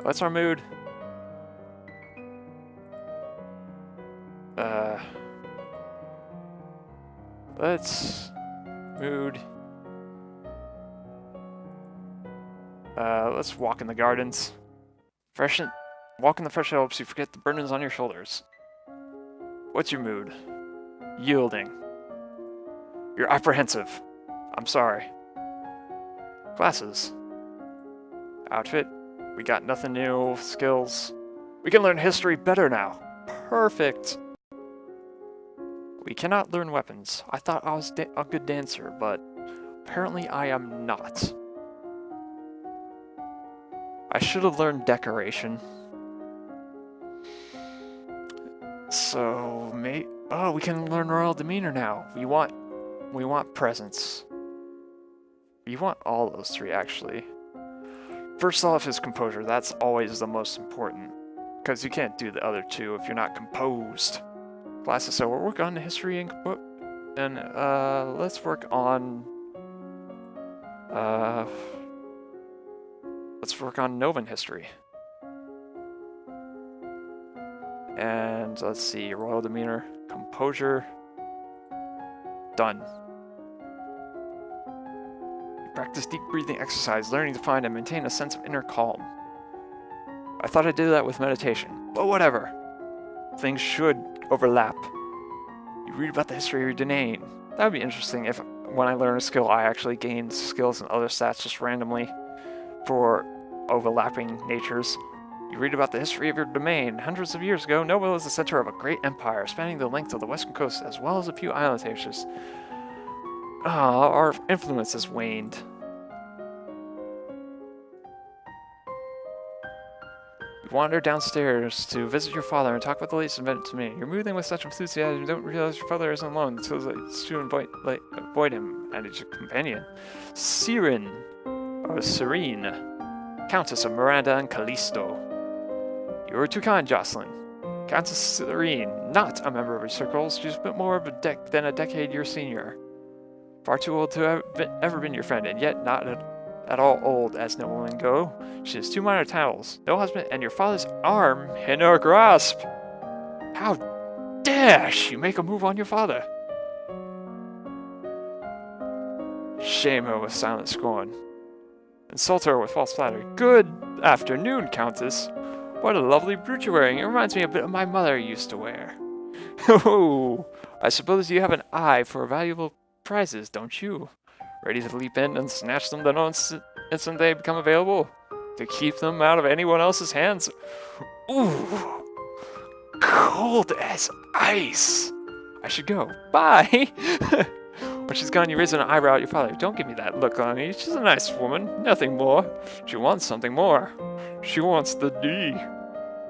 What's our mood? Let's mood. Let's walk in the gardens. Walk in the fresh air helps you forget the burdens on your shoulders. What's your mood? Yielding. You're apprehensive. I'm sorry. Classes. Outfit. We got nothing new. Skills. We can learn history better now. Perfect. We cannot learn weapons. I thought I was a good dancer, but apparently I am not. I should have learned decoration. So, oh, we can learn royal demeanor now. We want presence. We want all those three, actually. First off is composure. That's always the most important, because you can't do the other two if you're not composed. Classes, so we'll work on history and let's work on Novan history. And let's see, royal demeanor, composure, done. You practice deep breathing exercise, learning to find and maintain a sense of inner calm. I thought I did that with meditation, but whatever. Things should overlap. You read about the history of your domain. That would be interesting if when I learn a skill, I actually gain skills and other stats just randomly for overlapping natures. You read about the history of your domain. Hundreds of years ago, Nova was the center of a great empire spanning the length of the western coast as well as a few island stations. Our influence has waned. You wander downstairs to visit your father and talk about the latest event to me. You're moving with such enthusiasm you don't realize your father isn't alone until you soon avoid him and his companion. Serene, Countess of Miranda and Callisto. You were too kind, Jocelyn. Countess Serene, not a member of your circles, she's a bit more of than a decade your senior. Far too old to have ever been your friend, and yet not at all old as no women go. She has 2 minor titles, no husband, and your father's arm in her grasp. How dare she make a move on your father? Shame her with silent scorn. Insult her with false flattery. Good afternoon, Countess. What a lovely brooch you're wearing. It reminds me a bit of my mother used to wear. Oh, I suppose you have an eye for valuable prizes, don't you? Ready to leap in and snatch them the instant they become available? To keep them out of anyone else's hands? Ooh, cold as ice. I should go. Bye. When she's gone, you raise an eyebrow at your father. Don't give me that look, honey. She's a nice woman. Nothing more. She wants something more. She wants the D.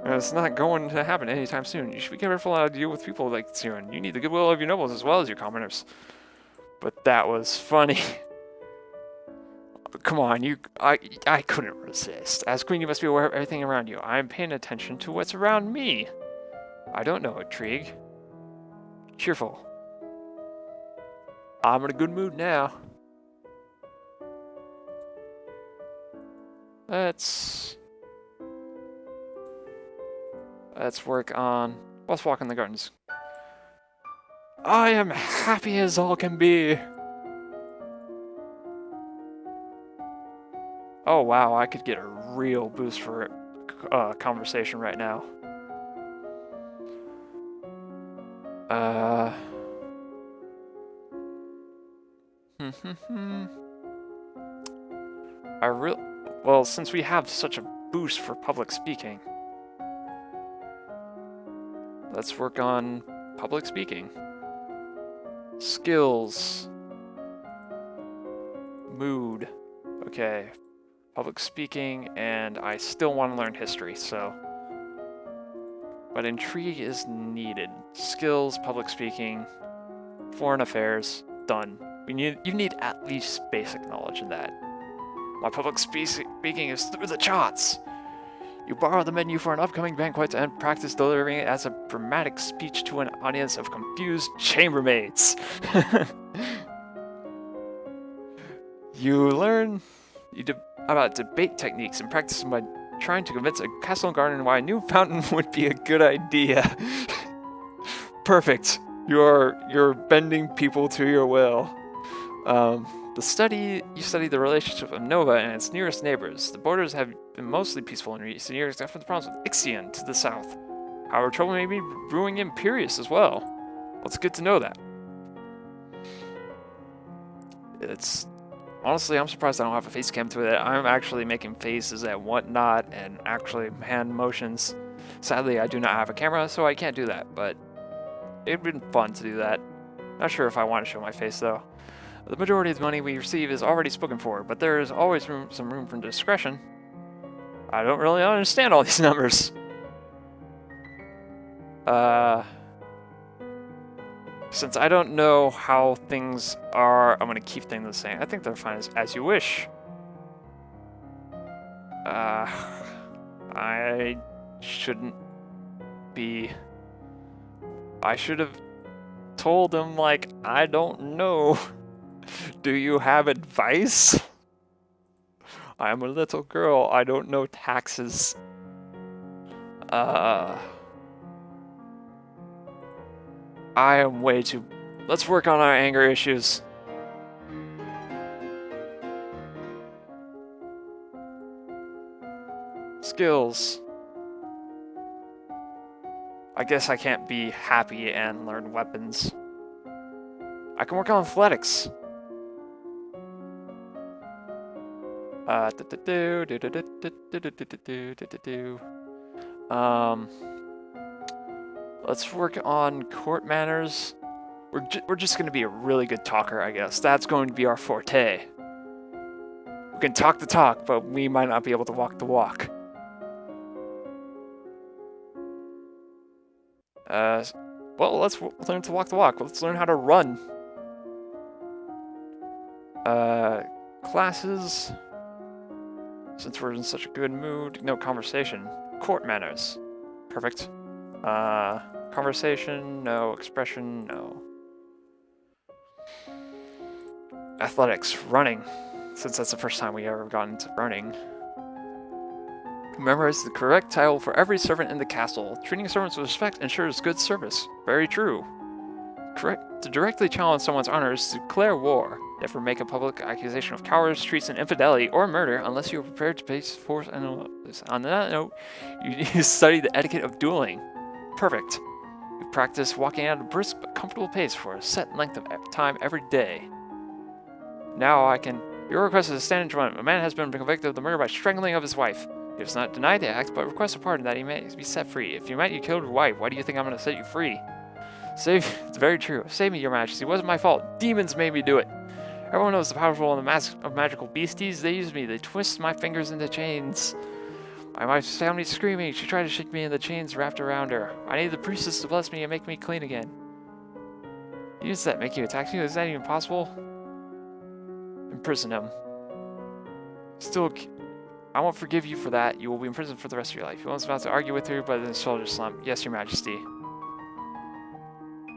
And it's not going to happen anytime soon. You should be careful how to deal with people like Siren. You need the goodwill of your nobles as well as your commoners. But that was funny. Come on, I couldn't resist. As queen, you must be aware of everything around you. I'm paying attention to what's around me. I don't know, Intrigue. Cheerful. I'm in a good mood now. Let's work on... Let's walk in the gardens. I am happy as all can be. Oh wow, I could get a real boost for conversation right now. Well, since we have such a boost for public speaking, let's work on public speaking. Skills. Mood. Okay. Public speaking, and I still want to learn history, so... But intrigue is needed. Skills, public speaking, foreign affairs, done. You need at least basic knowledge in that. My public speaking is through the charts! You borrow the menu for an upcoming banquet and practice delivering it as a dramatic speech to an audience of confused chambermaids. You learn about debate techniques and practice trying to convince a castle garden why a new fountain would be a good idea. Perfect. You're bending people to your will. You study the relationship of Nova and its nearest neighbors. The borders have been mostly peaceful in recent years, except for the problems with Ixion to the south. However, trouble may be brewing in Imperius as well. Well, it's good to know that. It's honestly, I'm surprised I don't have a face cam to it. I'm actually making faces and whatnot, and actually hand motions. Sadly, I do not have a camera, so I can't do that. But it'd been fun to do that. Not sure if I want to show my face though. The majority of the money we receive is already spoken for, but there is always some room for discretion. I don't really understand all these numbers. Since I don't know how things are, I'm gonna keep things the same. I think they're fine as you wish. I shouldn't be... I should have told him, like, I don't know. Do you have advice? I'm a little girl. I don't know taxes. I am way too... Let's work on our anger issues. Skills. I guess I can't be happy and learn weapons. I can work on athletics. Let's work on court manners. We're just going to be a really good talker, I guess. That's going to be our forte. We can talk the talk, but we might not be able to walk the walk. Well, let's learn to walk the walk. Let's learn how to run. Classes. Since we're in such a good mood, no conversation. Court manners. Perfect. Conversation, no. Expression, no. Athletics, running. Since that's the first time we ever got into running. Memorize the correct title for every servant in the castle. Treating servants with respect ensures good service. Very true. Correct. To directly challenge someone's honor is to declare war. Never make a public accusation of cowardice, treason, infidelity, or murder unless you are prepared to face force and on that note, you study the etiquette of dueling. Perfect. You practice walking at a brisk but comfortable pace for a set length of time every day. Now I can... Your request is a stand enjoyment. A man has been convicted of the murder by strangling of his wife. He does not deny the act, but requests a pardon that he may be set free. If you meant you killed your wife, why do you think I'm going to set you free? It's very true. Save me, your majesty. It wasn't my fault. Demons made me do it. Everyone knows the powerful and the mask of magical beasties. They use me. They twist my fingers into chains. My wife found me screaming. She tried to shake me and the chains wrapped around her. I need the priestess to bless me and make me clean again. Does that make you attack you? Is that even possible? Imprison him. Still, I won't forgive you for that. You will be imprisoned for the rest of your life. He was about to argue with her, but then the soldier slumped. Yes, your majesty.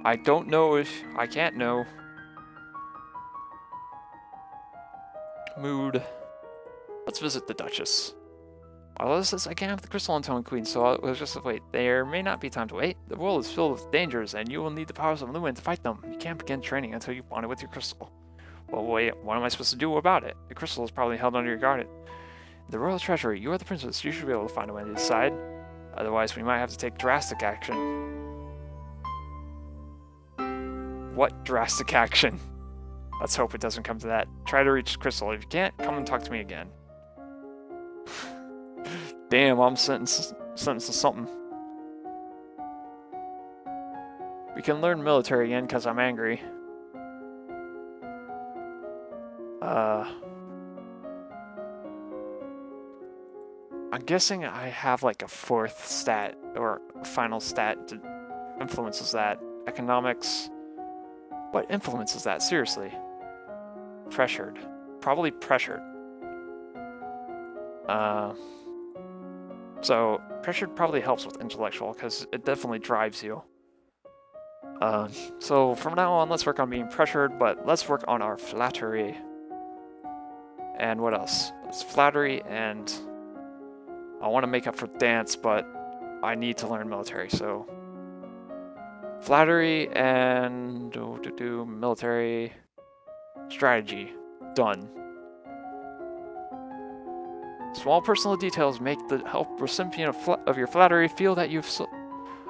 I don't know if... I can't know. Mood. Let's visit the Duchess. Although says I can't have the crystal on Tone Queen, so I'll just wait. There may not be time to wait. The world is filled with dangers, and you will need the powers of Lumen to fight them. You can't begin training until you bond it with your crystal. Well, wait, what am I supposed to do about it? The crystal is probably held under your guard. The royal treasury, you are the princess. You should be able to find a way to decide. Otherwise, we might have to take drastic action. What drastic action? Let's hope it doesn't come to that. Try to reach the crystal. If you can't, come and talk to me again. Damn, I'm sentenced to something. We can learn military again because I'm angry. I'm guessing I have like a fourth stat or final stat that influences that. Economics. What influences that? Seriously. Pressured. Probably pressured. So pressured probably helps with intellectual because it definitely drives you. So from now on, let's work on being pressured, but let's work on our flattery. And what else? It's flattery and I want to make up for dance, but I need to learn military, so... Flattery and... military... strategy. Done. Small personal details make the recipient of your flattery feel that you've...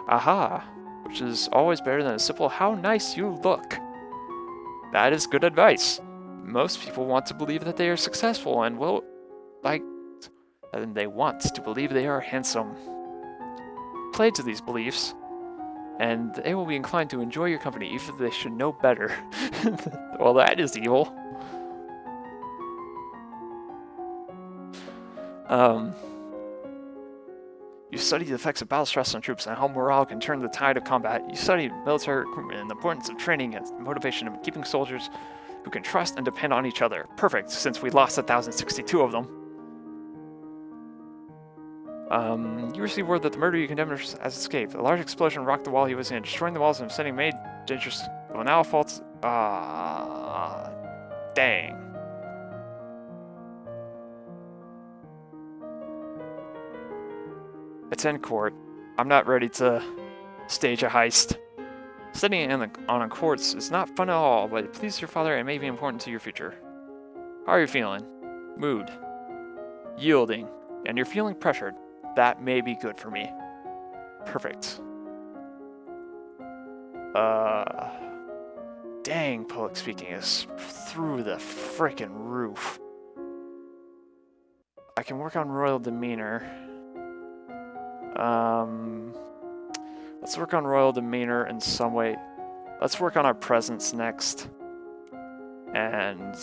Aha! Which is always better than a simple, how nice you look. That is good advice. Most people want to believe that they are successful and will... and they want to believe they are handsome. Play to these beliefs, and they will be inclined to enjoy your company, even if they should know better. Well, that is evil. You study the effects of battle stress on troops and how morale can turn the tide of combat. You study military recruitment and the importance of training and motivation of keeping soldiers who can trust and depend on each other. Perfect, since we lost 1,062 of them. You received word that the murderer you condemned has escaped. A large explosion rocked the wall he was in, destroying the walls and sending many dangerous... Well, now faults... dang. Attend court. I'm not ready to stage a heist. Studying on a courts is not fun at all, but it pleases your father and may be important to your future. How are you feeling? Mood. Yielding. And you're feeling pressured. That may be good for me. Perfect. Dang, public speaking is through the frickin' roof. I can work on royal demeanor. Let's work on royal demeanor in some way. Let's work on our presence next. And...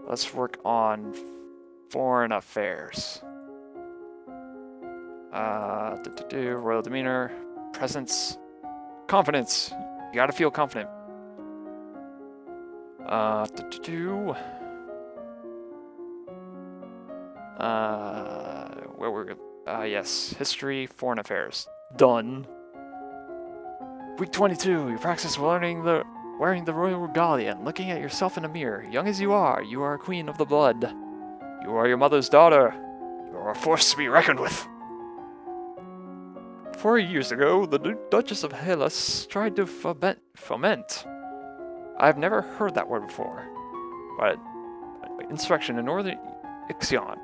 let's work on foreign affairs. Royal demeanor, presence, confidence. You gotta feel confident. Where we're yes, history, foreign affairs. Done. Week 22. You practice wearing the royal regalia and looking at yourself in a mirror. Young as you are a queen of the blood. You are your mother's daughter. You are a force to be reckoned with. 4 years ago, the Duchess of Hellas tried to foment. I've never heard that word before. But insurrection in northern Ixion,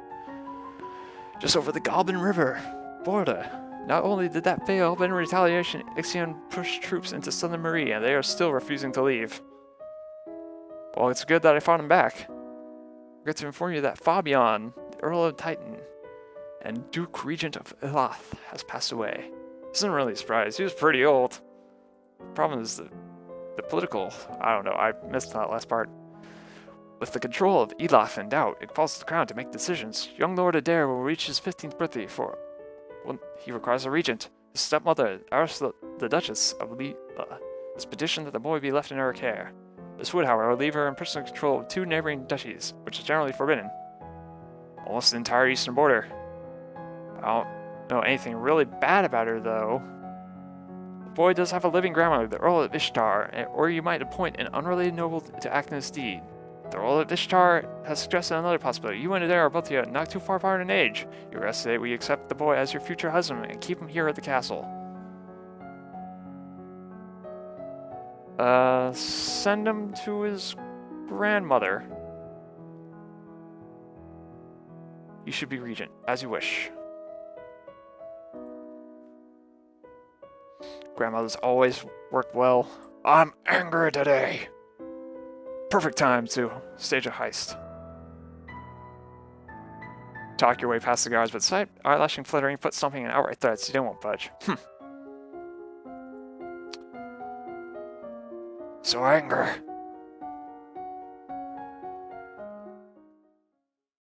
just over the Goblin River border. Not only did that fail, but in retaliation, Ixion pushed troops into Southern Marie, and they are still refusing to leave. Well, it's good that I fought him back. I forgot to inform you that Fabian, the Earl of Titan, and Duke Regent of Elath, has passed away. This isn't really a surprise. He was pretty old. The problem is the political... I don't know, I missed that last part. With the control of Elath in doubt, it falls to the crown to make decisions. Young Lord Adair will reach his 15th birthday for... well, he requires a regent. His stepmother, Ursula, the Duchess of Lila, has petitioned that the boy be left in her care. This would, however, leave her in personal control of 2 neighboring duchies, which is generally forbidden. Almost the entire eastern border. I don't know anything really bad about her, though. The boy does have a living grandmother, the Earl of Ishtar, or you might appoint an unrelated noble to act in his deed. The Earl of Ishtar has suggested another possibility. You and Adair are both yet not too far apart in age. You rest that we accept the boy as your future husband and keep him here at the castle. Send him to his grandmother. You should be regent, as you wish. Grandmother's always worked well. I'm angry today. Perfect time to stage a heist. Talk your way past the guards, but sight, eyelashing, flittering, foot stomping, and outright threats, they won't budge. So anger.